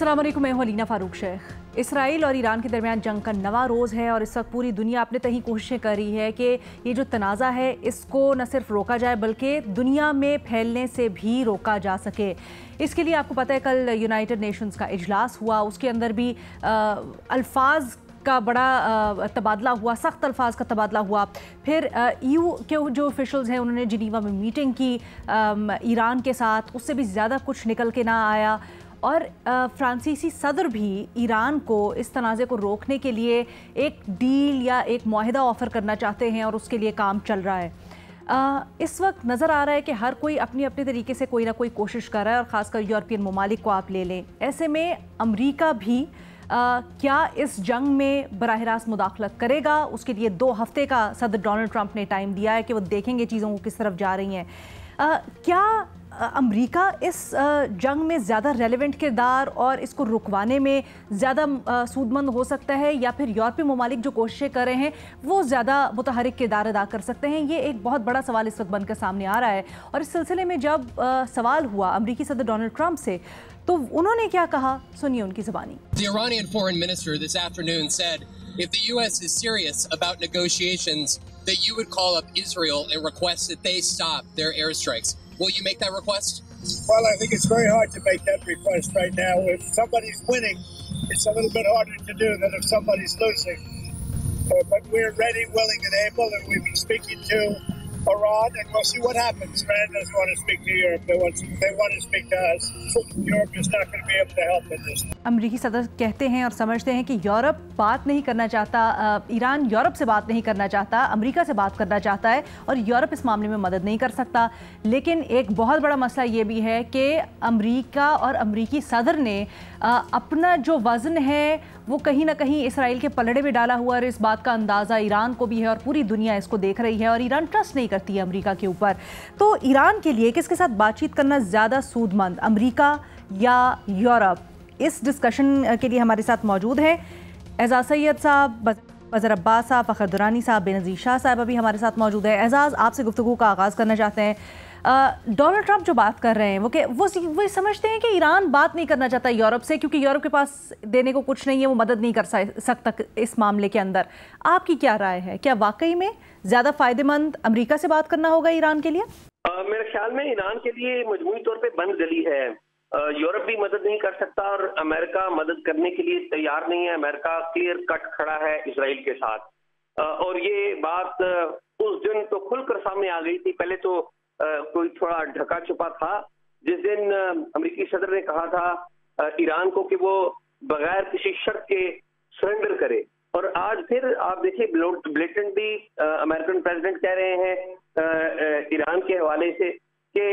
अस्सलाम वालेकुम, मैं हूं अलीना फारूक शेख। इसराइल और ईरान के दरमियान जंग का नवा रोज़ है और इस वक्त पूरी दुनिया अपने तहीं कोशिशें कर रही है कि ये जो तनाज़ा है इसको न सिर्फ रोका जाए बल्कि दुनिया में फैलने से भी रोका जा सके। इसके लिए आपको पता है कल यूनाइटेड नेशंस का इजलास हुआ, उसके अंदर भी अल्फाज का बड़ा तबादला हुआ, सख्त अल्फाज का तबादला हुआ। फिर EU के जो ऑफिशल्स हैं उन्होंने जिनीवा में मीटिंग की ईरान के साथ, उससे भी ज़्यादा कुछ निकल के ना आया। और फ्रांसीसी सदर भी ईरान को इस तनाज़े को रोकने के लिए एक डील या एक मुआहिदा ऑफ़र करना चाहते हैं और उसके लिए काम चल रहा है। इस वक्त नज़र आ रहा है कि हर कोई अपनी अपने तरीके से कोई ना कोई कोशिश कर रहा है और ख़ासकर यूरोपियन ममालिक को आप ले लें। ऐसे में अमरीका भी क्या इस जंग में बराह रास्त मुदाखलत करेगा? उसके लिए 2 हफ्ते का सदर डोनाल्ड ट्रंप ने टाइम दिया है कि वो देखेंगे चीज़ों को किस तरफ जा रही हैं। क्या अमरीका इस जंग में ज़्यादा रेलेवेंट किरदार और इसको रुकवाने में ज़्यादा सूदमंद हो सकता है, या फिर यूरोपीय ममालिक जो कोशिशें कर रहे हैं वो ज़्यादा मुतहरिक किरदार अदा कर सकते हैं? ये एक बहुत बड़ा सवाल इस वक्त बनकर सामने आ रहा है। और इस सिलसिले में जब सवाल हुआ अमरीकी सदर डोनाल्ड ट्रंप से, तो उन्होंने क्या कहा, सुनिए उनकी ज़बानी। The Iranian foreign minister this afternoon said if the U.S. is serious about negotiations, that you would call up Israel and request that they stop their airstrikes. Will you make that request? Well, I think it's very hard to make that request right now. If somebody's winning, it's a little bit harder to do than if somebody's losing. But we're ready, willing, and able, and we've been speaking to Iran, and we'll see what happens. Iran doesn't want to speak to Europe. They want to speak to us. Europe is not going to be able to help in this. अमरीकी सदर कहते हैं और समझते हैं कि Europe बात नहीं करना चाहता, ईरान यूरोप से बात नहीं करना चाहता, अमरीका से बात करना चाहता है और यूरोप इस मामले में मदद नहीं कर सकता। लेकिन एक बहुत बड़ा मसला ये भी है कि अमरीका और अमरीकी सदर ने अपना जो वज़न है वो कहीं ना कहीं इसराइल के पलड़े में डाला हुआ है। और इस बात का अंदाज़ा ईरान को भी है और पूरी दुनिया इसको देख रही है और ईरान ट्रस्ट नहीं करती है अमरीका के ऊपर। तो ईरान के लिए किसके साथ बातचीत करना ज़्यादा सूदमंद, अमरीका या यूरोप? इस डिस्कशन के लिए हमारे साथ मौजूद हैं एजाज सैयद साहब, बज़र अब्बास साहब, फ़खर दुरानी साहब, बेनज़ीर शाह साहब अभी हमारे साथ मौजूद है। एजाज, आपसे गुफ्तगू का आगाज़ करना चाहते हैं। डोनाल्ड ट्रंप जो बात कर रहे हैं वो समझते हैं कि ईरान बात नहीं करना चाहता यूरोप से, क्योंकि यूरोप के पास देने को कुछ नहीं है, वो मदद नहीं कर सकता इस मामले के अंदर। आपकी क्या राय है? क्या वाकई में ज़्यादा फ़ायदेमंद अमरीका से बात करना होगा ईरान के लिए? मेरे ख्याल में ईरान के लिए मजमूई तौर पर बंद गली है। यूरोप भी मदद नहीं कर सकता और अमेरिका मदद करने के लिए तैयार नहीं है। अमेरिका क्लियर कट खड़ा है इसराइल के साथ और ये बात उस दिन तो खुलकर सामने आ गई थी। पहले तो कोई थोड़ा ढका छुपा था जिस दिन अमेरिकी सदर ने कहा था ईरान को कि वो बगैर किसी शर्त के सरेंडर करे, और आज फिर आप देखिए ब्लेटेंटली अमेरिकन प्रेसिडेंट कह रहे हैं ईरान के हवाले से कि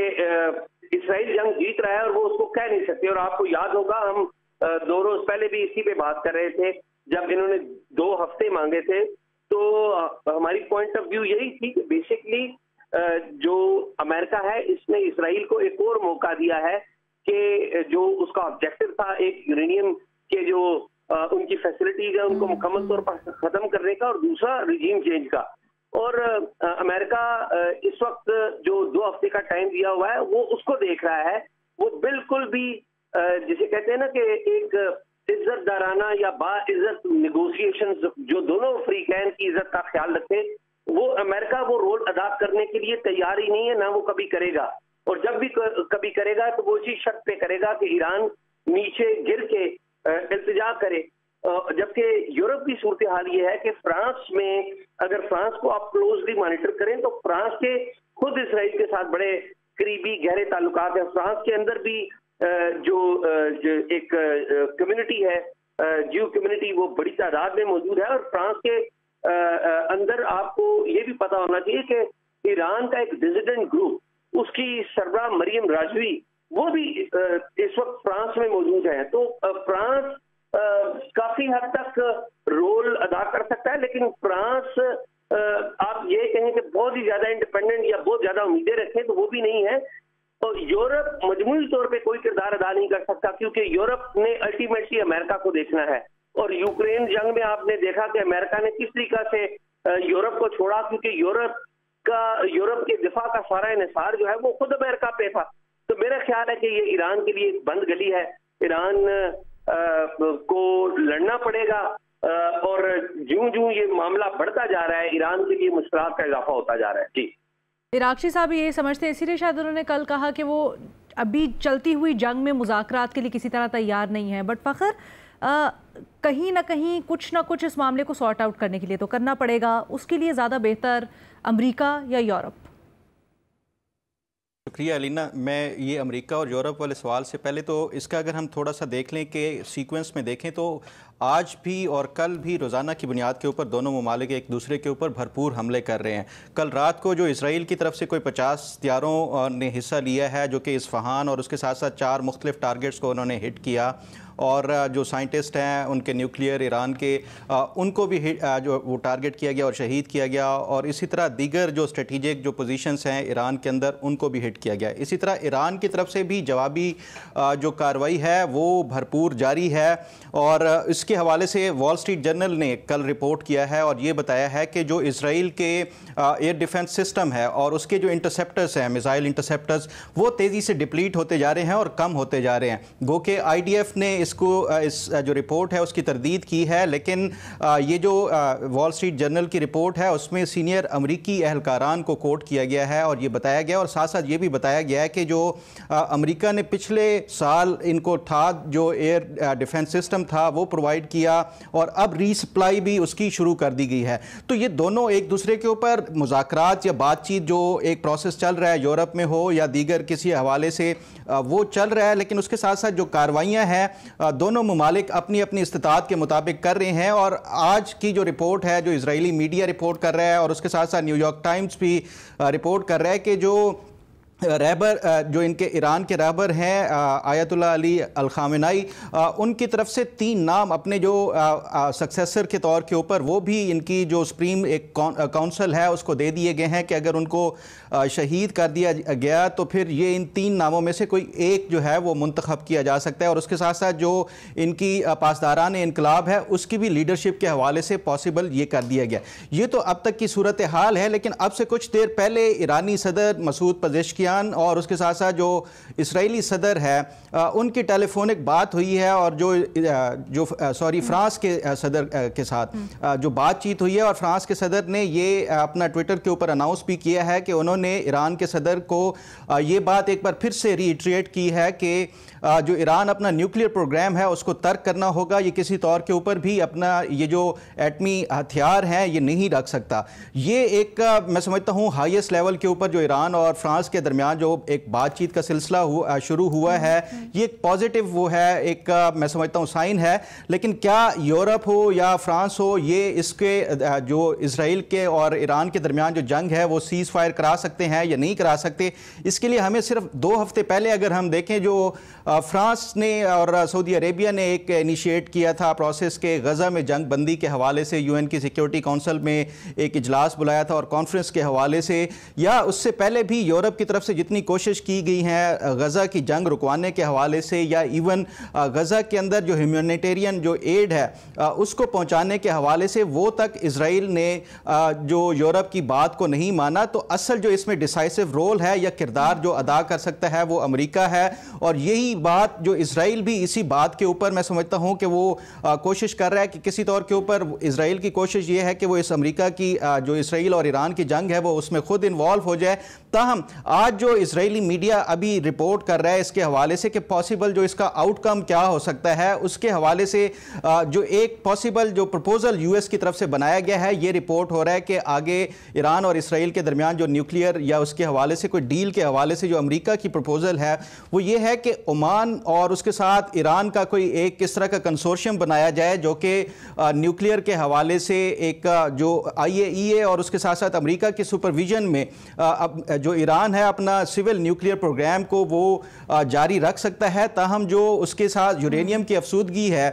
इसराइल जंग जीत रहा है और वो उसको कह नहीं सकते। और आपको याद होगा हम 2 रोज पहले भी इसी पे बात कर रहे थे जब इन्होंने 2 हफ्ते मांगे थे। तो हमारी पॉइंट ऑफ व्यू यही थी कि बेसिकली जो अमेरिका है इसने इसराइल को एक और मौका दिया है कि जो उसका ऑब्जेक्टिव था एक यूरेनियम के जो उनकी फैसिलिटीज है उनको मुकम्मल तौर पर खत्म करने का, और दूसरा रिजीम चेंज का। और अमेरिका इस वक्त जो 2 हफ्ते का टाइम दिया हुआ है वो उसको देख रहा है। वो बिल्कुल भी जिसे कहते हैं ना कि एक इज्जतदाराना या बाइज्जत नेगोशिएशंस जो दोनों फ्रीकैन की इज्जत का ख्याल रखे, वो अमेरिका वो रोल अदा करने के लिए तैयार ही नहीं है, ना वो कभी करेगा। और जब भी कभी करेगा तो वो इसी शर्त पे करेगा कि ईरान नीचे गिर के इल्तिजा करे। जबकि यूरोप की सूरत हाल ये है कि फ्रांस में अगर फ्रांस को आप क्लोजली मॉनिटर करें तो फ्रांस के खुद इसराइल के साथ बड़े करीबी गहरे ताल्लुकात हैं। फ्रांस के अंदर भी जो एक कम्युनिटी है, ज्यू कम्युनिटी, वो बड़ी तादाद में मौजूद है। और फ्रांस के अंदर आपको ये भी पता होना चाहिए कि ईरान का एक डिसिडेंट ग्रुप, उसकी सरबराह मरियम राजवी, वो भी इस वक्त फ्रांस में मौजूद है। तो फ्रांस काफी हद तक रोल अदा कर सकता है, लेकिन फ्रांस आप ये कहें कि बहुत ही ज्यादा इंडिपेंडेंट या बहुत ज्यादा उम्मीदें रखें तो वो भी नहीं है। तो यूरोप मजमूई तौर पे कोई किरदार अदा नहीं कर सकता, क्योंकि यूरोप ने अल्टीमेटली अमेरिका को देखना है। और यूक्रेन जंग में आपने देखा कि अमेरिका ने किस तरीका से यूरोप को छोड़ा, क्योंकि यूरोप के दिफा का सारा इन्हिसार जो है वो खुद अमेरिका पे था। तो मेरा ख्याल है कि ये ईरान के लिए एक बंद गली है। ईरान को लड़ना पड़ेगा और ज्यों-ज्यों ये मामला बढ़ता जा रहा है ईरान के लिए मुश्किलात का इजाफा होता जा रहा है। जी इराक़ची साहब ये समझते हैं, इसीलिए शायद उन्होंने कल कहा कि वो अभी चलती हुई जंग में मुज़ाकरात के लिए किसी तरह तैयार नहीं है, बट फ़खर कहीं ना कहीं कुछ ना कुछ इस मामले को सॉर्ट आउट करने के लिए तो करना पड़ेगा। उसके लिए ज़्यादा बेहतर अमेरिका या यूरोप? शुक्रिया अलीना। मैं ये अमेरिका और यूरोप वाले सवाल से पहले तो इसका अगर हम थोड़ा सा देख लें कि सीक्वेंस में देखें तो आज भी और कल भी रोज़ाना की बुनियाद के ऊपर दोनों ममालिक एक दूसरे के ऊपर भरपूर हमले कर रहे हैं। कल रात को जो इसराइल की तरफ से कोई 50 हथियारों ने हिस्सा लिया है जो कि इस्फहान और उसके साथ साथ 4 मुख्तलिफ टारगेट्स को उन्होंने हिट किया, और जो साइंटिस्ट हैं उनके न्यूक्लियर ईरान के उनको भी जो वो टारगेट किया गया और शहीद किया गया, और इसी तरह दीगर जो स्ट्रेटिजिक जो पोजीशंस हैं ईरान के अंदर उनको भी हिट किया गया। इसी तरह ईरान की तरफ से भी जवाबी जो कार्रवाई है वो भरपूर जारी है, और इसके हवाले से वॉल स्ट्रीट जर्नल ने कल रिपोर्ट किया है और ये बताया है कि जो इसराइल के एयर डिफेंस सिस्टम है और उसके जो इंटरसेप्टर्स हैं, मिसाइल इंटरसेप्टर्स, वो तेज़ी से डिप्लीट होते जा रहे हैं और कम होते जा रहे हैं। गो के IDF ने इस जो रिपोर्ट है उसकी तरदीद की है, लेकिन ये जो वॉल स्ट्रीट जर्नल की रिपोर्ट है उसमें सीनियर अमरीकी एहलकारान को कोट किया गया है और ये बताया गया, और साथ साथ ये भी बताया गया है कि जो अमेरिका ने पिछले साल इनको था जो एयर डिफेंस सिस्टम था वो प्रोवाइड किया और अब रीसप्लाई भी उसकी शुरू कर दी गई है। तो ये दोनों एक दूसरे के ऊपर मुज़ाकरात या बातचीत जो एक प्रोसेस चल रहा है यूरोप में हो या दीगर किसी हवाले से वो चल रहा है, लेकिन उसके साथ साथ जो कार्रवाइयाँ हैं दोनों ममालिक अपनी अपनी इस्तिताअत के मुताबिक कर रहे हैं। और आज की जो रिपोर्ट है जो इजरायली मीडिया रिपोर्ट कर रहा है और उसके साथ साथ न्यूयॉर्क टाइम्स भी रिपोर्ट कर रहा है कि जो रहबर जो इनके ईरान के रहबर हैं आयतुल्लाह अली अल खामेनाई, उनकी तरफ से 3 नाम अपने जो सक्सेसर के तौर के ऊपर वो भी इनकी जो सुप्रीम एक काउंसिल है उसको दे दिए गए हैं कि अगर उनको शहीद कर दिया गया तो फिर ये इन 3 नामों में से कोई एक जो है वो मुंतखब किया जा सकता है, और उसके साथ साथ जो इनकी पासदारान इनकलाब है उसकी भी लीडरशिप के हवाले से पॉसिबल ये कर दिया गया। ये तो अब तक की सूरत हाल है, लेकिन अब से कुछ देर पहले ईरानी सदर मसूद पजेश्कियान और उसके साथ साथ जो इजरायली सदर है उनकी टेलीफोनिक बात हुई है, और जो फ्रांस के सदर के साथ जो बातचीत हुई है, और फ्रांस के सदर ने ये अपना ट्विटर के ऊपर अनाउंस भी किया है कि उन्होंने ईरान के सदर को ये बात एक बार फिर से रीइटरेट की है कि जो ईरान अपना न्यूक्लियर प्रोग्राम है उसको तर्क करना होगा, ये किसी तौर के ऊपर भी अपना ये जो एटमी हथियार हैं ये नहीं रख सकता। ये एक मैं समझता हूँ हाईएस्ट लेवल के ऊपर जो ईरान और फ्रांस के दरमियान जो एक बातचीत का सिलसिला शुरू हुआ है, ये एक पॉजिटिव वो है, एक मैं समझता हूँ साइन है। लेकिन क्या यूरोप हो या फ्रांस हो, ये इसके जो इसराइल के और ईरान के दरमियान जो जंग है वो सीज फायर करा सकते हैं या नहीं करा सकते? इसके लिए हमें सिर्फ 2 हफ्ते पहले अगर हम देखें, जो फ्रांस ने और सऊदी अरेबिया ने एक इनिशिएट किया था प्रोसेस के गज़ा में जंग बंदी के हवाले से, यूएन की सिक्योरिटी काउंसिल में एक इजलास बुलाया था और कॉन्फ्रेंस के हवाले से, या उससे पहले भी यूरोप की तरफ से जितनी कोशिश की गई है गज़ा की जंग रुकवाने के हवाले से, या इवन गज़ा के अंदर जो ह्यूमैनिटेरियन जो एड है उसको पहुँचाने के हवाले से, वो तक इसराइल ने जो यूरोप की बात को नहीं माना। तो असल जो इसमें डिसाइसिव रोल है या किरदार जो अदा कर सकता है वो अमेरिका है, और यही बात जो इसराइल भी इसी बात के ऊपर मैं समझता हूं कि वो कोशिश कर रहा है कि किसी तौर के ऊपर इसराइल की कोशिश ये है कि वो इस अमेरिका की जो इसराइल और ईरान की जंग है वो उसमें खुद इन्वॉल्व हो जाए। ताहम आज जो इसराइली मीडिया अभी रिपोर्ट कर रहा है इसके हवाले से कि पॉसिबल जो इसका आउटकम क्या हो सकता है, उसके हवाले से जो एक पॉसिबल जो प्रपोजल यूएस की तरफ से बनाया गया है, ये रिपोर्ट हो रहा है कि आगे ईरान और इसराइल के दरमियान जो न्यूक्लियर या उसके हवाले से कोई डील के हवाले से जो अमेरिका की प्रपोजल है वो ये है कि ओमान और उसके साथ ईरान का कोई एक किस तरह का कंसोर्शियम बनाया जाए जो कि न्यूक्लियर के हवाले से एक जो IAEA और उसके साथ साथ अमेरिका की सुपरविजन में अब जो ईरान है अपना सिविल न्यूक्लियर प्रोग्राम को वो जारी रख सकता है। ताहम जो उसके साथ यूरेनियम की अफसूदगी है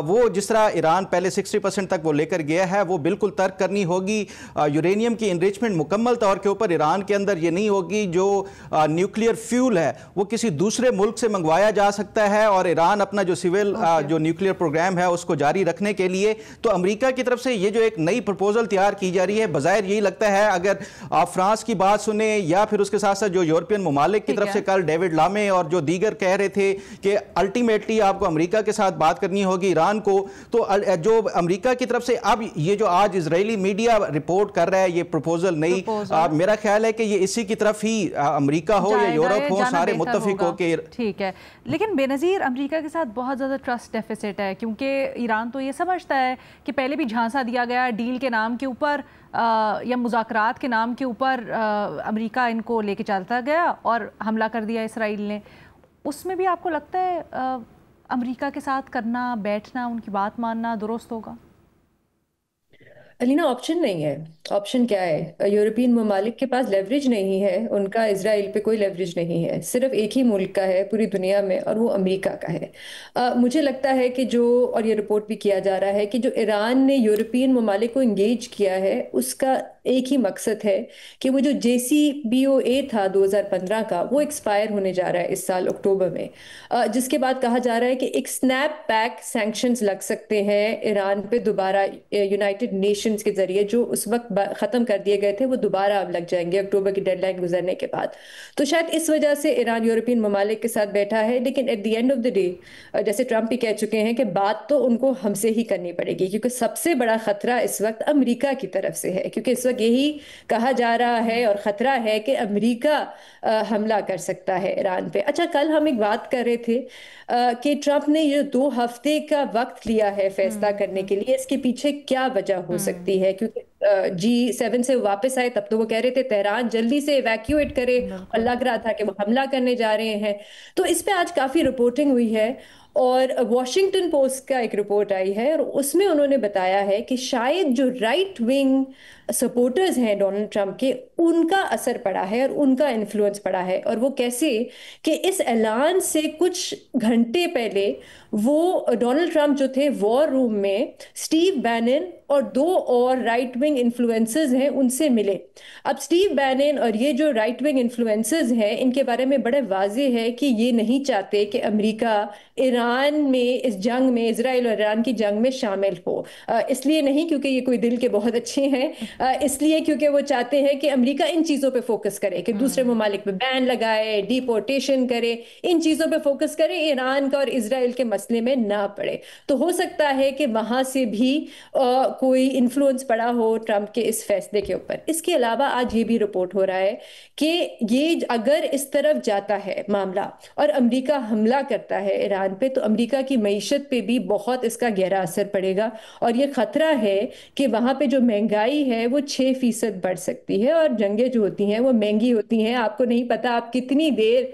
वो जिस तरह ईरान पहले 60% तक वो लेकर गया है वो बिल्कुल तर्क करनी होगी। यूरेनियम की इनरिचमेंट मुकम्मल तौर के ऊपर ईरान के अंदर ये नहीं होगी, जो न्यूक्लियर फ्यूल है वो किसी दूसरे मुल्क से मंगवाया जा सकता है, और ईरान अपना जो सिविल जो न्यूक्लियर प्रोग्राम है उसको जारी रखने के लिए तो अमेरिका की तरफ से ये जो एक नई प्रपोजल तैयार की जा रही है, बज़ाहिर यही लगता है अगर आप फ्रांस की बात सुने या फिर उसके साथ साथ जो यूरोपियन ममालिक की तरफ से कल डेविड लामे और जो दीगर कह रहे थे कि अल्टीमेटली आपको अमेरिका के साथ बात करनी होगी ईरान को, तो जो अमेरिका की तरफ से अब ये जो आज इजरायली मीडिया रिपोर्ट कर रहा है ये प्रपोजल नहीं, मेरा ख्याल है कि ये इसी की तरफ ही अमेरिका हो या यूरोप हो, सारे मुत्तफिक हो के। ठीक है, लेकिन बेनज़ीर अमेरिका के साथ बहुत ज़्यादा ट्रस्ट डेफिसिट है, क्योंकि ईरान तो ये समझता है कि पहले भी झांसा दिया गया डील के नाम के ऊपर या मुज़ाकरात के नाम के ऊपर, अमेरिका इनको लेके चलता गया और हमला कर दिया इसराइल ने। उसमें भी आपको लगता है अमेरिका के साथ करना, बैठना, उनकी बात मानना दुरुस्त होगा? अलीना, ऑप्शन नहीं है। ऑप्शन क्या है? यूरोपियन ममालिक के पास लेवरेज नहीं है, उनका इजराइल पे कोई लेवरेज नहीं है। सिर्फ एक ही मुल्क का है पूरी दुनिया में और वो अमेरिका का है। मुझे लगता है कि जो, और ये रिपोर्ट भी किया जा रहा है कि जो ईरान ने ममालिक को इंगेज किया है उसका एक ही मकसद है कि वो जो JCPOA था 2015 का, वो एक्सपायर होने जा रहा है इस साल अक्टूबर में, जिसके बाद कहा जा रहा है कि एक स्नैप बैक सैंक्शंस लग सकते हैं ईरान पे दोबारा, यूनाइटेड नेशंस के जरिए जो उस वक्त खत्म कर दिए गए थे वो दोबारा अब लग जाएंगे अक्टूबर की डेडलाइन गुजरने के बाद। तो शायद इस वजह से ईरान यूरोपियन ममालिक के साथ बैठा है, लेकिन at the end of the day जैसे ट्रंप भी कह चुके हैं कि बात तो उनको हमसे ही करनी पड़ेगी, क्योंकि सबसे बड़ा खतरा इस वक्त अमेरिका की तरफ से है, क्योंकि इस वक्त यही कहा जा रहा है और खतरा है कि अमेरिका हमला कर सकता है ईरान पे। अच्छा, कल हम एक बात कर रहे थे कि ट्रंप ने ये 2 हफ्ते का वक्त लिया है फैसला करने के लिए, इसके पीछे क्या वजह हो सकती है? क्योंकि G7 से वापस आए तब तो वो कह रहे थे तेहरान जल्दी से इवैक्यूएट करे, और लग रहा था कि वो हमला करने जा रहे हैं। तो इस पे आज काफी रिपोर्टिंग हुई है और वॉशिंगटन पोस्ट का एक रिपोर्ट आई है और उसमें उन्होंने बताया है कि शायद जो राइट विंग सपोर्टर्स हैं डोनाल्ड ट्रंप के, उनका असर पड़ा है और उनका इन्फ्लुएंस पड़ा है। और वो कैसे कि इस ऐलान से कुछ घंटे पहले वो डोनाल्ड ट्रंप जो थे वॉर रूम में स्टीव बैनन और 2 और राइट विंग इन्फ्लुएंसर्स हैं उनसे मिले। अब स्टीव बैनन और ये जो राइट विंग इन्फ्लुएंसर्स हैं इनके बारे में बड़े वाजे है कि ये नहीं चाहते कि अमेरिका ईरान में इस जंग में, इजराइल और ईरान की जंग में शामिल हो। इसलिए नहीं क्योंकि ये कोई दिल के बहुत अच्छे हैं, इसलिए क्योंकि वो चाहते हैं कि अमेरिका इन चीजों पे फोकस करे कि दूसरे ममालिक पे बैन लगाए, डिपोर्टेशन करे, इन चीजों पे फोकस करे, ईरान का और इजराइल के मसले में ना पड़े। तो हो सकता है कि वहां से भी कोई इन्फ्लुएंस पड़ा हो ट्रंप के इस फैसले के ऊपर। इसके अलावा आज ये भी रिपोर्ट हो रहा है कि ये अगर इस तरफ जाता है मामला और अमेरिका हमला करता है ईरान पे, तो अमेरिका की मईशत पे भी बहुत इसका गहरा असर पड़ेगा और ये खतरा है कि वहां पे जो महंगाई है वो 6% बढ़ सकती है। और जंगें जो होती हैं वो महंगी होती हैं, आपको नहीं पता आप कितनी देर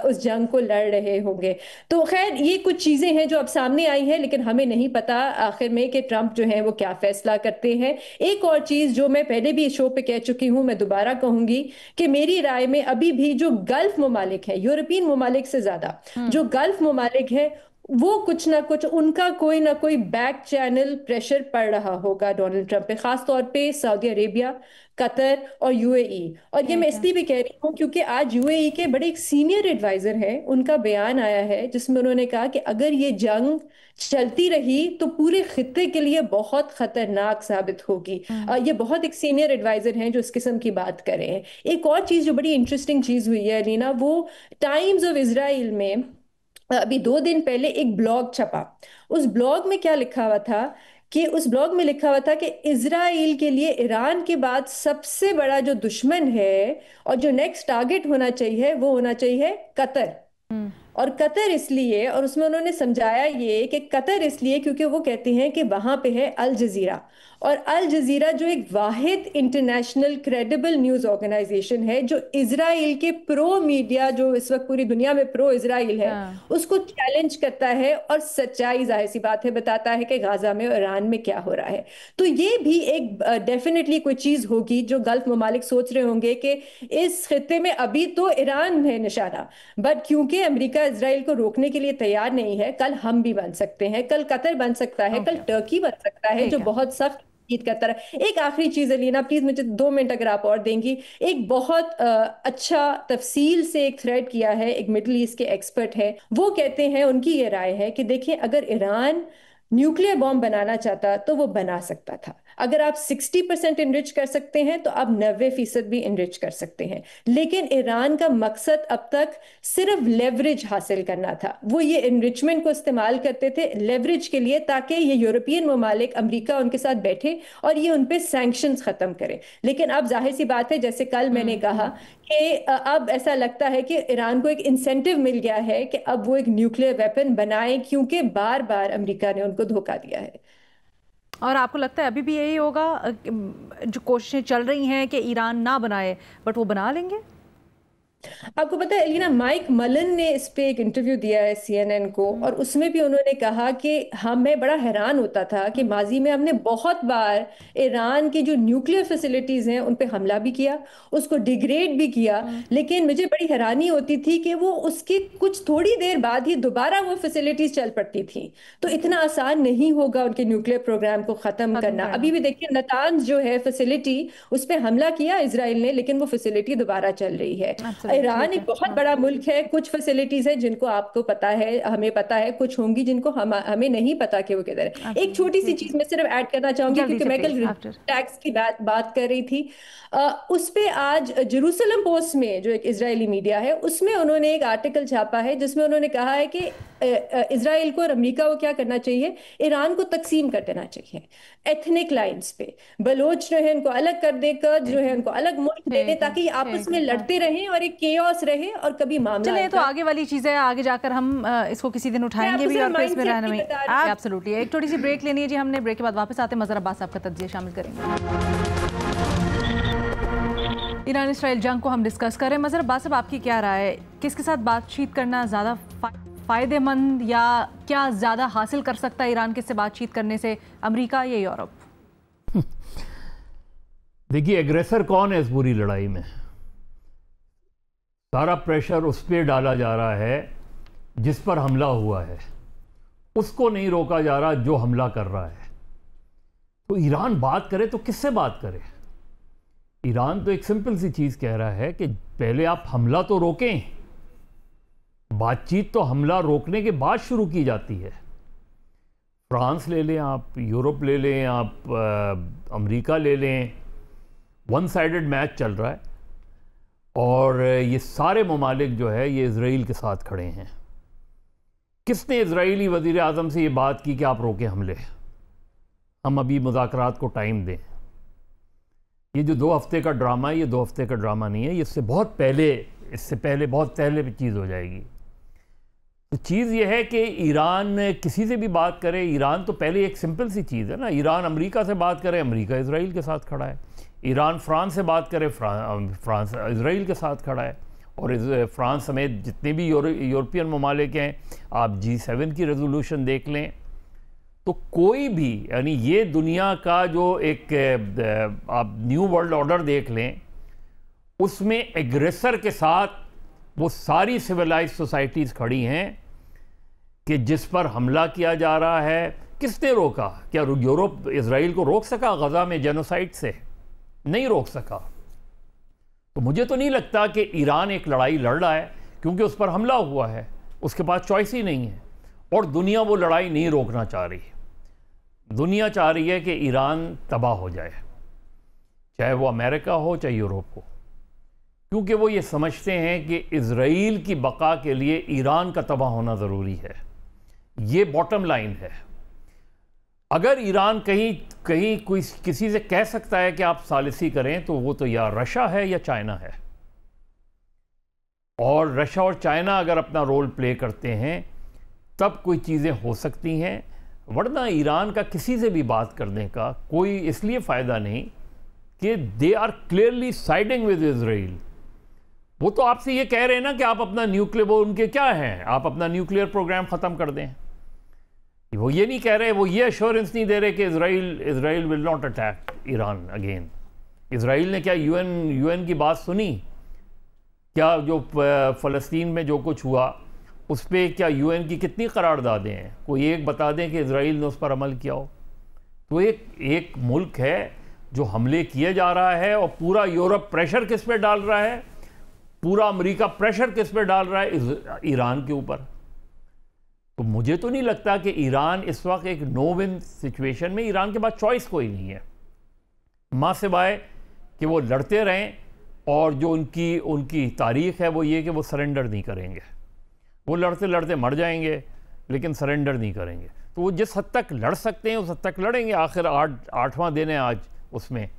उस जंग को लड़ रहे होंगे। तो खैर ये कुछ चीजें हैं जो अब सामने आई हैं, लेकिन हमें नहीं पता आखिर में कि ट्रंप जो है वो क्या फैसला करते हैं। एक और चीज जो मैं पहले भी इस शो पे कह चुकी हूं, मैं दोबारा कहूंगी कि मेरी राय में अभी भी जो गल्फ ममालिक है, यूरोपियन ममालिक से ज्यादा जो गल्फ ममालिक है, वो कुछ ना कुछ उनका कोई ना कोई बैक चैनल प्रेशर पड़ रहा होगा डोनाल्ड ट्रंप पे, खास तौर पे सऊदी अरेबिया, कतर और UAE। और ये मैं इसलिए भी कह रही हूँ क्योंकि आज UAE के बड़े एक सीनियर एडवाइजर हैं, उनका बयान आया है जिसमें उन्होंने कहा कि अगर ये जंग चलती रही तो पूरे खित्ते के लिए बहुत खतरनाक साबित होगी। ये बहुत एक सीनियर एडवाइजर हैं जो इस किस्म की बात कर रहे हैं। एक और चीज जो बड़ी इंटरेस्टिंग चीज हुई है अलीना, वो टाइम्स ऑफ इजराइल में अभी 2 दिन पहले एक ब्लॉग छपा। उस ब्लॉग में क्या लिखा हुआ था कि उस ब्लॉग में लिखा हुआ था कि इजराइल के लिए ईरान के बाद सबसे बड़ा जो दुश्मन है और जो नेक्स्ट टारगेट होना चाहिए वो होना चाहिए कतर। और कतर इसलिए, और उसमें उन्होंने समझाया ये कि कतर इसलिए क्योंकि वो कहते हैं कि वहां पे है अल जजीरा, और अल जजीरा जो एक वाहिद इंटरनेशनल क्रेडिबल न्यूज ऑर्गेनाइजेशन है जो इजराइल के प्रो मीडिया, जो इस वक्त पूरी दुनिया में प्रो इजराइल है, उसको चैलेंज करता है और सच्चाई जाहिर सी बात है बताता है कि गाजा में और ईरान में क्या हो रहा है। तो ये भी एक डेफिनेटली कोई चीज होगी जो गल्फ ममालिक सोच रहे होंगे कि इस खित्ते में अभी तो ईरान है निशाना, बट क्योंकि अमेरिका इजराइल को रोकने के लिए तैयार नहीं है, कल हम भी बन सकते हैं, कल कतर बन सकता है, कल टर्की बन सकता है जो बहुत सख्त ईद का तरह। एक आखिरी चीज अलीना, प्लीज मुझे 2 मिनट अगर आप और देंगी। एक बहुत अच्छा तफसील से एक थ्रेड किया है, एक मिडिल ईस्ट के एक्सपर्ट है, वो कहते हैं, उनकी ये राय है कि देखिए अगर ईरान न्यूक्लियर बॉम्ब बनाना चाहता तो वो बना सकता था, अगर आप 60% इनरिच कर सकते हैं तो आप 90% भी इनरिच कर सकते हैं। लेकिन ईरान का मकसद अब तक सिर्फ लेवरेज हासिल करना था। वो ये इनरिचमेंट को इस्तेमाल करते थे लेवरेज के लिए, ताकि ये यूरोपियन ममालिक, अमेरिका उनके साथ बैठे और ये उन पे सैंक्शंस खत्म करें। लेकिन अब जाहिर सी बात है, जैसे कल मैंने कहा कि अब ऐसा लगता है कि ईरान को एक इंसेंटिव मिल गया है कि अब वो एक न्यूक्लियर वेपन बनाए, क्योंकि बार बार अमेरिका ने उनको धोखा दिया है। और आपको लगता है अभी भी यही होगा? जो कोशिशें चल रही हैं कि ईरान ना बनाए, बट वो बना लेंगे? आपको पता है एलिना, माइक मलन ने इस पे एक इंटरव्यू दिया है CNN को, और उसमें भी उन्होंने कहा कि मैं बड़ा हैरान होता था कि माजी में हमने बहुत बार ईरान की जो न्यूक्लियर फैसिलिटीज हैं उन पे हमला भी किया, उसको डिग्रेड भी किया, लेकिन मुझे बड़ी हैरानी होती थी कि वो उसके कुछ थोड़ी देर बाद ही दोबारा वो फैसिलिटीज चल पड़ती थी। तो इतना आसान नहीं होगा उनके न्यूक्लियर प्रोग्राम को खत्म करना। अभी भी देखिए, नतांज जो है फैसिलिटी, उस पर हमला किया इसराइल ने, लेकिन वो फैसिलिटी दोबारा चल रही है। ईरान एक बहुत बड़ा मुल्क है, कुछ फैसिलिटीज है जिनको आपको पता है, हमें पता है, कुछ होंगी जिनको हमें नहीं पता कि वो किधर है। एक छोटी सी चीज मैं सिर्फ ऐड करना चाहूंगी, क्योंकि मैं कल टैक्स की बात कर रही थी। उस पे आज जेरूसलम पोस्ट में, जो एक इजरायली मीडिया है, उसमें उन्होंने एक आर्टिकल छापा है जिसमें उन्होंने कहा है कि इजराइल को और अमेरिका को क्या करना चाहिए, ईरान को तकसीम कर देना चाहिए एथनिक लाइंस पे। बलोच जो है उनको अलग कर देकर, जो है उनको अलग मुल्क दे दे, ताकि ये आपस में लड़ते रहें और एक केओस रहे और कभी मामला। चलिए, तो आगे वाली चीजें आगे जाकर हम इसको किसी दिन उठाएंगे भी, और इसमें रहने में एब्सोल्युटली। एक छोटी सी ब्रेक लेनी है जी हमने, ब्रेक के बाद वापस आते हैं, मजहर अब्बास साहब का तज्जिया शामिल करेंगे। ईरान इसराइल जंग को हम डिस्कस करें। मजहर अब्बास साहब, आपकी क्या राय है? किसके साथ बातचीत करना ज़्यादा फ़ायदेमंद, या क्या ज़्यादा हासिल कर सकता है ईरान किससे बातचीत करने से, अमेरिका या यूरोप? देखिए, एग्रेसर कौन है इस पूरी लड़ाई में? सारा प्रेशर उस पर डाला जा रहा है जिस पर हमला हुआ है, उसको नहीं रोका जा रहा जो हमला कर रहा है। तो ईरान बात करे तो किससे बात करे? ईरान तो एक सिंपल सी चीज़ कह रहा है कि पहले आप हमला तो रोकें। बातचीत तो हमला रोकने के बाद शुरू की जाती है। फ्रांस ले लें आप, यूरोप ले लें आप, अमेरिका ले लें, वन साइडेड मैच चल रहा है, और ये सारे ममालिक जो है ये इजराइल के साथ खड़े हैं। किसने इजराइली वज़ीर आज़म से ये बात की कि आप रोकें हमले, हम अभी मुज़ाकरात को टाइम दें? ये जो 2 हफ्ते का ड्रामा है, ये 2 हफ्ते का ड्रामा नहीं है, ये इससे बहुत पहले, इससे पहले बहुत पहले चीज़ हो जाएगी। तो चीज़ ये है कि ईरान किसी से भी बात करे, ईरान तो पहले एक सिंपल सी चीज़ है ना, ईरान अमेरिका से बात करे, अमेरिका इजराइल के साथ खड़ा है। ईरान फ्रांस से बात करे, फ्रांस इजराइल के साथ खड़ा है। और फ्रांस समेत जितने भी यूरोपियन ममालिक हैं, आप G7 की रेजोल्यूशन देख लें, तो कोई भी, यानी ये दुनिया का जो एक आप न्यू वर्ल्ड ऑर्डर देख लें, उसमें एग्रेसर के साथ वो सारी सिविलाइज सोसाइटीज़ खड़ी हैं कि जिस पर हमला किया जा रहा है। किसने रोका? क्या यूरोप इजराइल को रोक सका गज़ा में जेनोसाइड से? नहीं रोक सका। तो मुझे तो नहीं लगता कि ईरान एक लड़ाई लड़ रहा है क्योंकि उस पर हमला हुआ है, उसके पास चॉइस ही नहीं है। और दुनिया वो लड़ाई नहीं रोकना चाह रही। दुनिया चाह रही है कि ईरान तबाह हो जाए, चाहे वो अमेरिका हो चाहे यूरोप हो, क्योंकि वो ये समझते हैं कि इजराइल की बका के लिए ईरान का तबाह होना ज़रूरी है। ये बॉटम लाइन है। अगर ईरान कहीं कोई किसी से कह सकता है कि आप सालिसी करें, तो वो तो या रशिया है या चाइना है। और रशिया और चाइना अगर अपना रोल प्ले करते हैं तब कोई चीज़ें हो सकती हैं, वरना ईरान का किसी से भी बात करने का कोई इसलिए फ़ायदा नहीं कि they are clearly siding with Israel. वो तो आपसे ये कह रहे हैं ना कि आप अपना न्यूक्लियर, वो उनके क्या हैं, आप अपना न्यूक्लियर प्रोग्राम ख़त्म कर दें। वो ये नहीं कह रहे, वो ये एश्योरेंस नहीं दे रहे कि Israel will not attack Iran again. Israel ने क्या यूएन की बात सुनी? क्या जो फ़लस्तीन में जो कुछ हुआ उस पर क्या यूएन की कितनी करारदादें हैं? कोई एक बता दें कि इजराइल ने उस पर अमल किया हो? तो एक मुल्क है जो हमले किए जा रहा है, और पूरा यूरोप प्रेशर किस पे डाल रहा है, पूरा अमेरिका प्रेशर किस पे डाल रहा है? ईरान के ऊपर। तो मुझे तो नहीं लगता कि ईरान इस वक्त एक नो विन सिचुएशन में, ईरान के पास चॉइस कोई नहीं है। माँ सिवाय कि वो लड़ते रहें, और जो उनकी तारीख़ है वो ये कि वो सरेंडर नहीं करेंगे। वो लड़ते लड़ते मर जाएंगे लेकिन सरेंडर नहीं करेंगे। तो वो जिस हद तक लड़ सकते हैं उस हद तक लड़ेंगे। आखिर 8वां दिन है आज। उसमें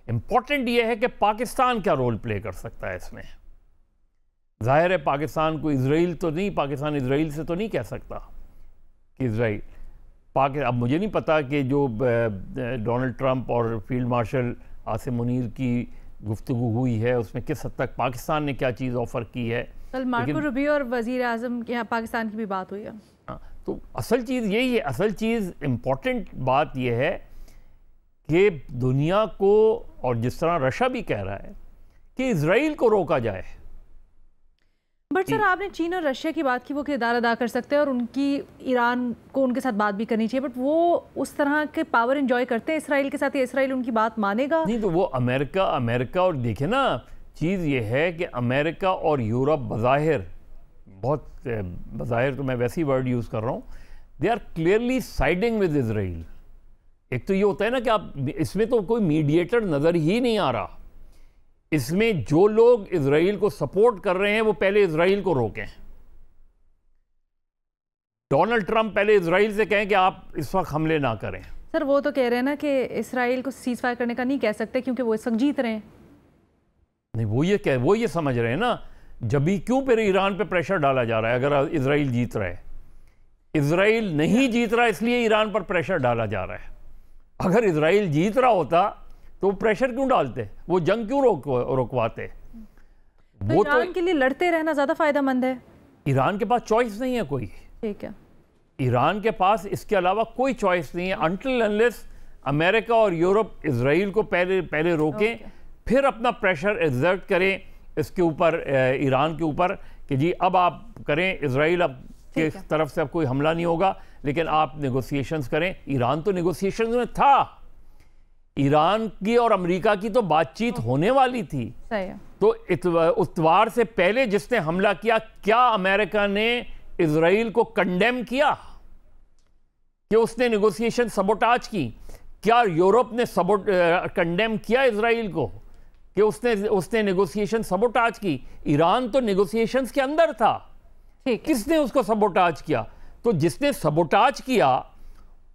इम्पॉर्टेंट ये है कि पाकिस्तान क्या रोल प्ले कर सकता है इसमें। जाहिर है पाकिस्तान को पाकिस्तान इसराइल से तो नहीं कह सकता कि इसराइल अब मुझे नहीं पता कि जो डोनाल्ड ट्रंप और फील्ड मार्शल आसिम मुनीर की गुफ्तगू हुई है उसमें किस हद तक पाकिस्तान ने क्या चीज़ ऑफ़र की है। कल मार्को रूबियो और वज़ीर आज़म के यहाँ पाकिस्तान की भी बात हुई है। हाँ, तो असल चीज़ यही है। असल चीज़ इम्पॉर्टेंट बात यह है कि दुनिया को, और जिस तरह रशिया भी कह रहा है, कि इसराइल को रोका जाए। बट सर, आपने चीन और रशिया की बात की, वो किरदार अदा कर सकते हैं और उनकी ईरान को उनके साथ बात भी करनी चाहिए, बट वो उस तरह के पावर एंजॉय करते हैं इसराइल के साथ, या इसराइल उनकी बात मानेगा? नहीं, तो वो अमेरिका और देखिए ना, चीज़ ये है कि अमेरिका और यूरोप बज़ाहिर तो मैं वैसी वर्ड यूज़ कर रहा हूँ, they are clearly siding with Israel. एक तो ये होता है ना कि आप इसमें तो कोई मीडिएटर नज़र ही नहीं आ रहा। इसमें जो लोग इजराइल को सपोर्ट कर रहे हैं वो पहले इजराइल को रोकें। डोनाल्ड ट्रंप पहले इजराइल से कहें कि आप इस वक्त हमले ना करें। सर, वो तो कह रहे हैं ना कि इसराइल को सीज फायर करने का नहीं कह सकते क्योंकि वो इस वक्त जीत रहे हैं। नहीं, वो ये समझ रहे हैं ना, जब भी क्यों फिर ईरान पे प्रेशर डाला जा रहा है अगर इजराइल जीत रहा है। इजराइल नहीं जीत रहा इसलिए ईरान पर प्रेशर डाला जा रहा है। अगर इजराइल जीत रहा होता तो प्रेशर क्यों डालते, वो जंग क्यों रोकवाते? तो वो ईरान के लिए लड़ते रहना ज्यादा फायदेमंद है। ईरान के पास चॉइस नहीं है कोई। ठीक है, ईरान के पास इसके अलावा कोई चॉइस नहीं है अनटिल अनलेस अमेरिका और यूरोप इजराइल को पहले रोकें, फिर अपना प्रेशर एक्सर्ट करें इसके ऊपर, ईरान के ऊपर, कि जी अब आप करें, इजराइल अब के तरफ से अब कोई हमला नहीं होगा, लेकिन आप नेगोशिएशंस करें। ईरान तो नेगोशिएशंस में था, ईरान की और अमेरिका की तो बातचीत होने वाली थी। सही है। तो इतवार से पहले जिसने हमला किया, क्या अमेरिका ने इजराइल को कंडेम किया कि उसने नेगोशिएशन सबोटाज की? क्या यूरोप ने कंडेम किया इजराइल को कि उसने नेगोशिएशन सबोटाज की? ईरान तो नेगोशिएशंस के अंदर था। किसने उसको सबोटाज किया? तो जिसने सबोटाज किया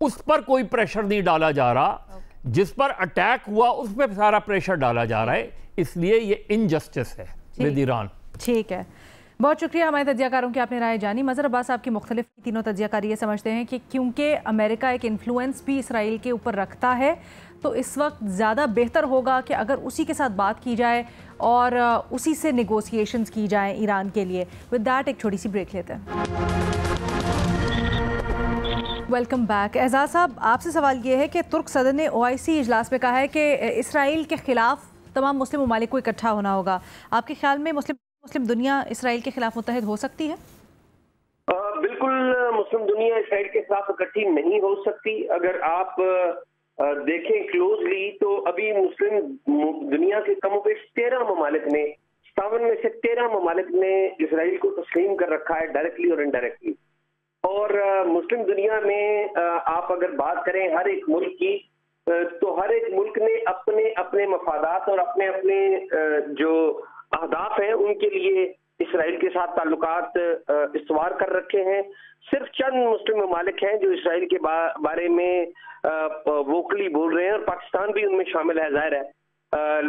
उस पर कोई प्रेशर नहीं डाला जा रहा, जिस पर अटैक हुआ उस पर सारा प्रेशर डाला जा रहा है। इसलिए ये इनजस्टिस है विद ईरान। ठीक है, बहुत शुक्रिया हमारे तज्जियाकारों की, आपने राय जानी। मज़हर अब्बास आपकी मुख्तलिफ तीनों तज्जियाकारी ये समझते हैं कि क्योंकि अमेरिका एक इन्फ्लुएंस भी इसराइल के ऊपर रखता है, तो इस वक्त ज़्यादा बेहतर होगा कि अगर उसी के साथ बात की जाए और उसी से नेगोशिएशंस की जाए ईरान के लिए। विद दैट एक छोटी सी ब्रेक लेते हैं। Welcome back. एजाज साहब, आपसे सवाल ये है कि तुर्क सदर ने OIC इजलास में कहा है कि इसराइल के खिलाफ तमाम मुस्लिम ममालिक को इकट्ठा होना होगा। आपके ख्याल में मुस्लिम दुनिया इसराइल के खिलाफ मुत्तहिद हो सकती है? बिल्कुल, मुस्लिम दुनिया इसराइल के खिलाफ इकट्ठी नहीं हो सकती। अगर आप देखें क्लोजली तो अभी मुस्लिम दुनिया के कमोबेश 13 ममालिक ने, 57 में से 13 ममालिक ने इसराइल को तस्लीम कर रखा है, डायरेक्टली और इनडायरेक्टली। और मुस्लिम दुनिया में आप अगर बात करें हर एक मुल्क की, तो हर एक मुल्क ने अपने अपने मफादात और अपने अपने जो अहदाफ हैं उनके लिए इसराइल के साथ ताल्लुकात इस्तवार कर रखे हैं। सिर्फ चंद मुस्लिम ममालिक हैं जो इसराइल के बारे में वोकली बोल रहे हैं, और पाकिस्तान भी उनमें शामिल है, जाहिर है।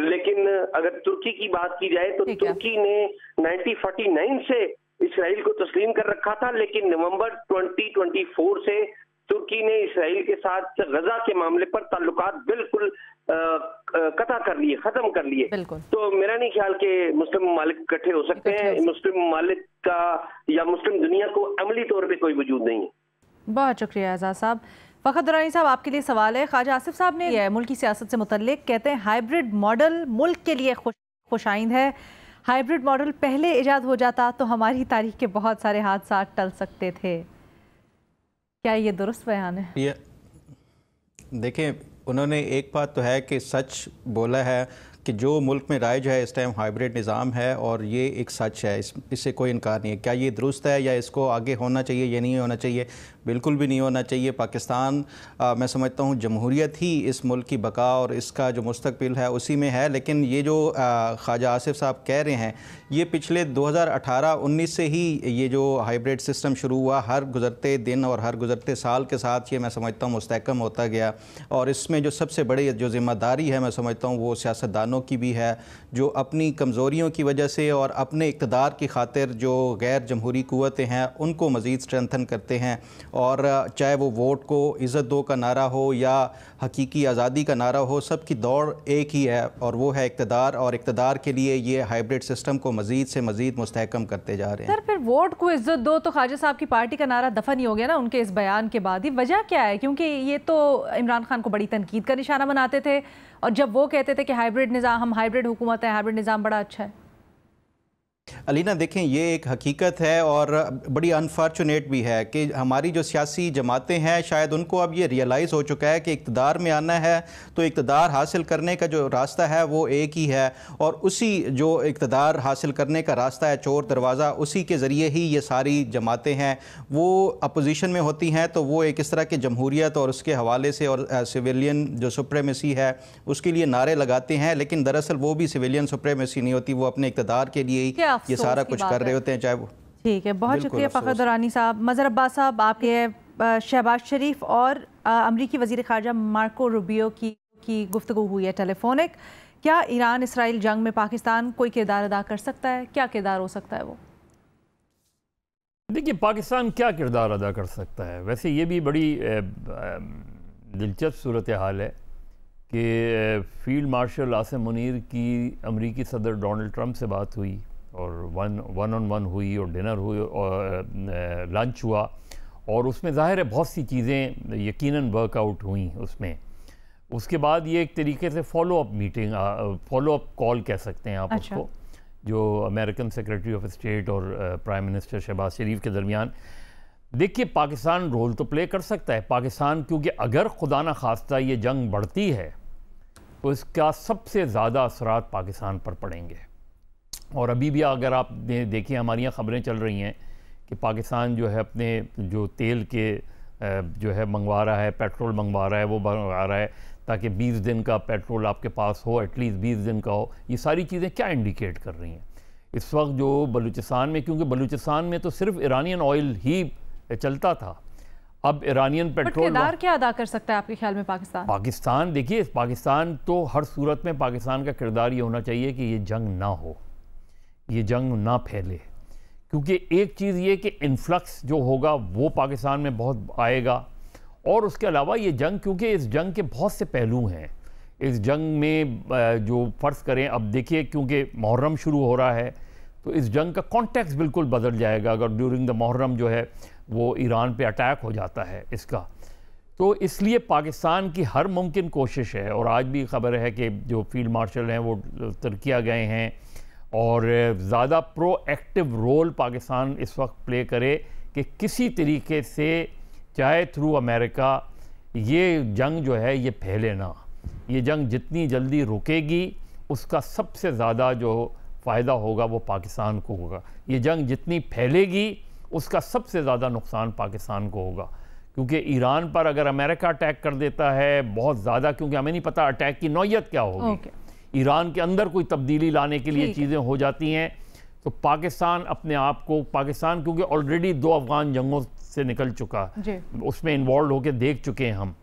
लेकिन अगर तुर्की की बात की जाए तो तुर्की ने 1949 से इसराइल को तस्लीम कर रखा था, लेकिन नवंबर 2024 से तुर्की ने इसराइल के साथ गजा के मामले पर ताल्लुकात बिल्कुल कता कर लिए, खत्म कर लिए। तो मेरा नहीं ख्याल कि मुस्लिम ममालिक इकट्ठे हो सकते हैं। मुस्लिम ममालिक का या मुस्लिम दुनिया को अमली तौर पे कोई वजूद नहीं है। बहुत शुक्रिया आज़ाद साहब। फ़खर दुरानी साहब, आपके लिए सवाल है। ख्वाजा आसिफ साहब ने मुल्क की सियासत से मुतल्लिक कहते हैं हाइब्रिड मॉडल मुल्क के लिए खुशाइंद है। हाइब्रिड मॉडल पहले इजाद हो जाता तो हमारी तारीख के बहुत सारे हादसा टल सकते थे। क्या ये दुरुस्त बयान है? ये देखें, उन्होंने एक बात तो है कि सच बोला है कि जो मुल्क में राइज है इस टाइम हाइब्रिड निज़ाम है और ये एक सच है, इससे कोई इनकार नहीं है। क्या ये दुरुस्त है या इसको आगे होना चाहिए या नहीं होना चाहिए? बिल्कुल भी नहीं होना चाहिए। पाकिस्तान मैं समझता हूँ जमहूरियत ही इस मुल्क की बका और इसका जो मुस्तकबिल है उसी में है। लेकिन ये जो ख्वाजा आसिफ साहब कह रहे हैं, ये पिछले 2018-19 से ही ये जो हाइब्रिड सिस्टम शुरू हुआ, हर गुज़रते दिन और हर गुज़रते साल के साथ ये मैं समझता हूँ मुस्तहकम होता गया। और इसमें जो सबसे बड़ी जो ज़िम्मेदारी है मैं समझता हूँ वो सियासतदानों की भी है, जो अपनी कमज़ोरियों की वजह से और अपने इक़्तिदार की खातिर जो गैर जमहूरी क़ुव्वतें हैं उनको मज़ीद स्ट्रेंथन करते हैं। और चाहे वो वोट को इज़्ज़त दो का नारा हो या हकीकी आज़ादी का नारा हो, सबकी दौड़ एक ही है और वो है इक़्तिदार। और इक़्तिदार के लिए ये हाइब्रिड सिस्टम को मज़ीद से मज़ीद मुस्तहकम करते जा रहे हैं। सर फिर वोट को इज़्ज़त दो तो ख्वाजा साहब की पार्टी का नारा दफन ही हो गया ना उनके इस बयान के बाद ही। वजह क्या है? क्योंकि ये तो इमरान खान को बड़ी तनकीद का निशाना बनाते थे और जब वो कहते थे कि हाइब्रिड निज़ाम, हम हाइब्रिड हुकूमत है, हाइब्रिड निज़ाम बड़ा अच्छा है। अलीना देखें, ये एक हकीकत है और बड़ी अनफॉर्चुनेट भी है कि हमारी जो सियासी जमातें हैं शायद उनको अब ये रियलाइज़ हो चुका है कि इक़्तिदार में आना है तो इक़्तिदार हासिल करने का जो रास्ता है वो एक ही है और उसी जो इक़्तिदार हासिल करने का रास्ता है, चोर दरवाज़ा, उसी के ज़रिए ही ये सारी जमातें हैं वो अपोजिशन में होती हैं। तो वो एक इस तरह की जमहूरियत और उसके हवाले से और सिविलियन जो सुप्रीमेसी है उसके लिए नारे लगाते हैं, लेकिन दरअसल वो भी सिविलियन सुप्रीमेसी नहीं होती, वो अपने इक़्तिदार के लिए ही ये सारा कुछ कर रहे होते हैं, चाहे वो। ठीक है, बहुत शुक्रिया फ़खर दुरानी साहब। मज़हर अब्बास साहब, आपके शहबाज शरीफ और अमरीकी वज़ीर ख़ारजा मार्को रूबियो की गुफ्तगू हुई है टेलीफोनिक। क्या ईरान इसराइल जंग में पाकिस्तान कोई किरदार अदा कर सकता है? क्या किरदार हो सकता है वो? देखिए, पाकिस्तान क्या किरदार अदा कर सकता है? वैसे ये भी बड़ी दिलचस्प सूरत हाल है कि फील्ड मार्शल आसिम मुनीर की अमरीकी सदर डोनाल्ड ट्रंप से बात हुई और वन ऑन वन हुई और डिनर हुई और लंच हुआ और उसमें ज़ाहिर है बहुत सी चीज़ें यकीनन वर्कआउट हुई उसमें। उसके बाद ये एक तरीके से follow up meeting, follow up call कह सकते हैं आप उसको, जो अमेरिकन सेक्रेटरी ऑफ स्टेट और प्राइम मिनिस्टर शहबाज शरीफ के दरमियान। देखिए, पाकिस्तान रोल तो प्ले कर सकता है पाकिस्तान, क्योंकि अगर खुदा न खास्ता ये जंग बढ़ती है तो इसका सबसे ज़्यादा असरात पाकिस्तान पर पड़ेंगे। और अभी भी अगर आप देखिए, हमारी यहाँ ख़बरें चल रही हैं कि पाकिस्तान जो है अपने जो तेल के जो है मंगवा रहा है, पेट्रोल मंगवा रहा है, वो मंगवा रहा है ताकि 20 दिन का पेट्रोल आपके पास हो, एटलीस्ट 20 दिन का हो। ये सारी चीज़ें क्या इंडिकेट कर रही हैं इस वक्त जो बलूचिस्तान में, क्योंकि बलूचिस्तान में तो सिर्फ ईरानियन ऑयल ही चलता था, अब ईरानियन पेट्रोल किरदार क्या अदा कर सकता है आपके ख्याल में पाकिस्तान? देखिए, पाकिस्तान तो हर सूरत में पाकिस्तान का किरदार ये होना चाहिए कि ये जंग ना हो, ये जंग ना फैले। क्योंकि एक चीज़ ये कि इन्फ्लक्स जो होगा वो पाकिस्तान में बहुत आएगा और उसके अलावा ये जंग, क्योंकि इस जंग के बहुत से पहलू हैं इस जंग में, जो फ़र्ज़ करें अब देखिए, क्योंकि मुहर्रम शुरू हो रहा है तो इस जंग का कॉन्टेक्स्ट बिल्कुल बदल जाएगा अगर ड्यूरिंग द मुहर्रम जो है वो ईरान पे अटैक हो जाता है इसका। तो इसलिए पाकिस्तान की हर मुमकिन कोशिश है, और आज भी ख़बर है कि जो फील्ड मार्शल हैं वो तुर्किया गए हैं और ज़्यादा प्रोएक्टिव रोल पाकिस्तान इस वक्त प्ले करे कि किसी तरीके से चाहे थ्रू अमेरिका ये जंग जो है ये फैले ना। ये जंग जितनी जल्दी रुकेगी उसका सबसे ज़्यादा जो फ़ायदा होगा वो पाकिस्तान को होगा। ये जंग जितनी फैलेगी उसका सबसे ज़्यादा नुकसान पाकिस्तान को होगा, क्योंकि ईरान पर अगर अमेरिका अटैक कर देता है बहुत ज़्यादा, क्योंकि हमें नहीं पता अटैक की नौयत क्या होगी, ईरान के अंदर कोई तब्दीली लाने के लिए चीज़ें हो जाती हैं तो पाकिस्तान अपने आप को, पाकिस्तान क्योंकि ऑलरेडी 2 अफगान जंगों से निकल चुका, उसमें इन्वॉल्व होकर देख चुके हैं हम।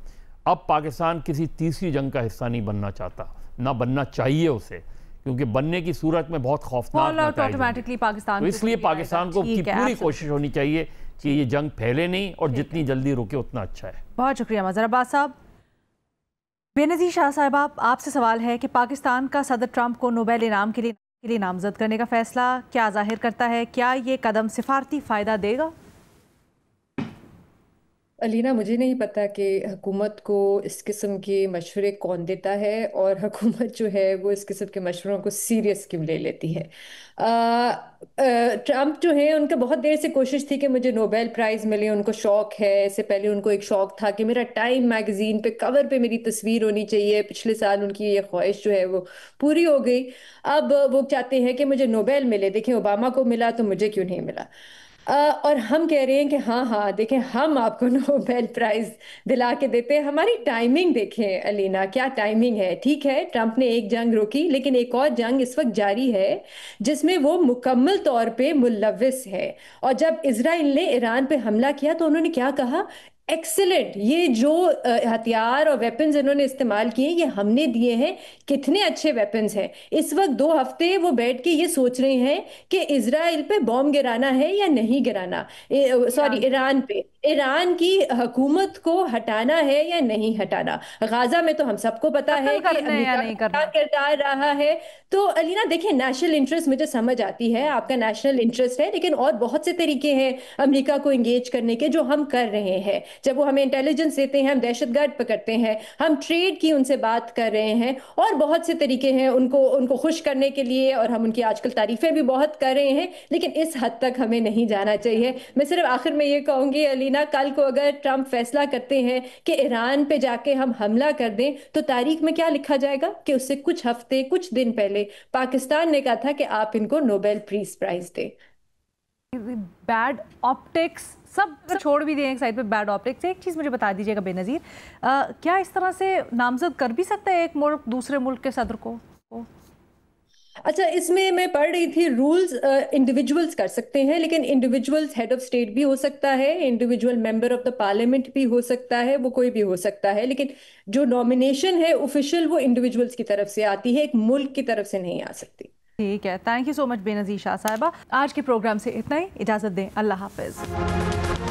अब पाकिस्तान किसी तीसरी जंग का हिस्सा नहीं बनना चाहता, ना बनना चाहिए उसे, क्योंकि बनने की सूरत में बहुत खौफनाक पाकिस्तान, तो इसलिए पाकिस्तान को की पूरी कोशिश होनी चाहिए कि ये जंग फैले नहीं और जितनी जल्दी रुके उतना अच्छा है। बहुत शुक्रिया मज़हर अब्बास साहब। बेनज़ीर शाह साहिबा, आपसे सवाल है कि पाकिस्तान का सदर ट्रंप को नोबेल इनाम के लिए नामजद करने का फैसला क्या जाहिर करता है? क्या ये कदम सिफारती फ़ायदा देगा? अलीना, मुझे नहीं पता कि हुकूमत को इस किस्म के मशवरे कौन देता है और हुकूमत जो है वो इस किस्म के मशवरों को सीरियस क्यों ले लेती है। ट्रम्प जो है उनका बहुत देर से कोशिश थी कि मुझे नोबेल प्राइज़ मिले, उनको शौक है। इससे पहले उनको एक शौक था कि मेरा टाइम मैगजीन पे कवर पे मेरी तस्वीर होनी चाहिए। पिछले साल उनकी ये ख्वाहिश जो है वो पूरी हो गई। अब वो चाहते हैं कि मुझे नोबेल मिले। देखें, ओबामा को मिला तो मुझे क्यों नहीं मिला। और हम कह रहे हैं कि हाँ हाँ देखें, हम आपको नोबेल प्राइज दिला के देते हैं। हमारी टाइमिंग देखें अलीना, क्या टाइमिंग है। ठीक है, ट्रंप ने एक जंग रोकी, लेकिन एक और जंग इस वक्त जारी है जिसमें वो मुकम्मल तौर पे मुलव्विस है। और जब इजराइल ने ईरान पे हमला किया तो उन्होंने क्या कहा? एक्सीलेंट, ये जो हथियार और वेपन्स इन्होंने इस्तेमाल किए ये हमने दिए हैं। कितने अच्छे वेपन्स हैं। इस वक्त 2 हफ्ते वो बैठ के ये सोच रहे हैं कि इजराइल पे बॉम्ब गिराना है या नहीं गिराना। सॉरी, ईरान पे, ईरान की हुकूमत को हटाना है या नहीं हटाना। गाजा में तो हम सबको पता है कि करना है या अमेरिका नहीं का क्या करना। किरदार रहा है। तो अलीना देखिए, नेशनल इंटरेस्ट मुझे समझ आती है, आपका नेशनल इंटरेस्ट है, लेकिन और बहुत से तरीके हैं अमेरिका को एंगेज करने के जो हम कर रहे हैं। जब वो हमें इंटेलिजेंस देते हैं, हम दहशतगर्द पकड़ते हैं, हम ट्रेड की उनसे बात कर रहे हैं, और बहुत से तरीके हैं उनको उनको खुश करने के लिए, और हम उनकी आजकल तारीफें भी बहुत कर रहे हैं। लेकिन इस हद तक हमें नहीं जाना चाहिए। मैं सिर्फ आखिर में ये कहूंगी अलीना, कल को अगर ट्रंप फैसला करते हैं कि ईरान पे जाके हम हमला कर दें, तो तारीख में क्या लिखा जाएगा कि उससे कुछ हफ्ते कुछ दिन पहले पाकिस्तान ने कहा था कि आप इनको नोबेल पीस प्राइज दें। बैड ऑप्टिक्स सब अगर छोड़ भी दें एक साइड पे, बैड ऑप्टिक्स, एक चीज़ मुझे बता दीजिएगा बेनज़ीर, क्या इस तरह से नामजद कर भी सकता है एक मुल्क दूसरे मुल्क के सदर को? अच्छा, इसमें मैं पढ़ रही थी, रूल्स इंडिविजुअल्स कर सकते हैं, लेकिन इंडिविजुअल्स हेड ऑफ स्टेट भी हो सकता है, individual member of the parliament भी हो सकता है, वो कोई भी हो सकता है। लेकिन जो नॉमिनेशन है ऑफिशियल, वो इंडिविजुअल्स की तरफ से आती है, एक मुल्क की तरफ से नहीं आ सकती। ठीक है, thank you so much Benazir Shah साहिबा। आज के प्रोग्राम से इतना ही, इजाज़त दें, अल्लाह हाफिज़।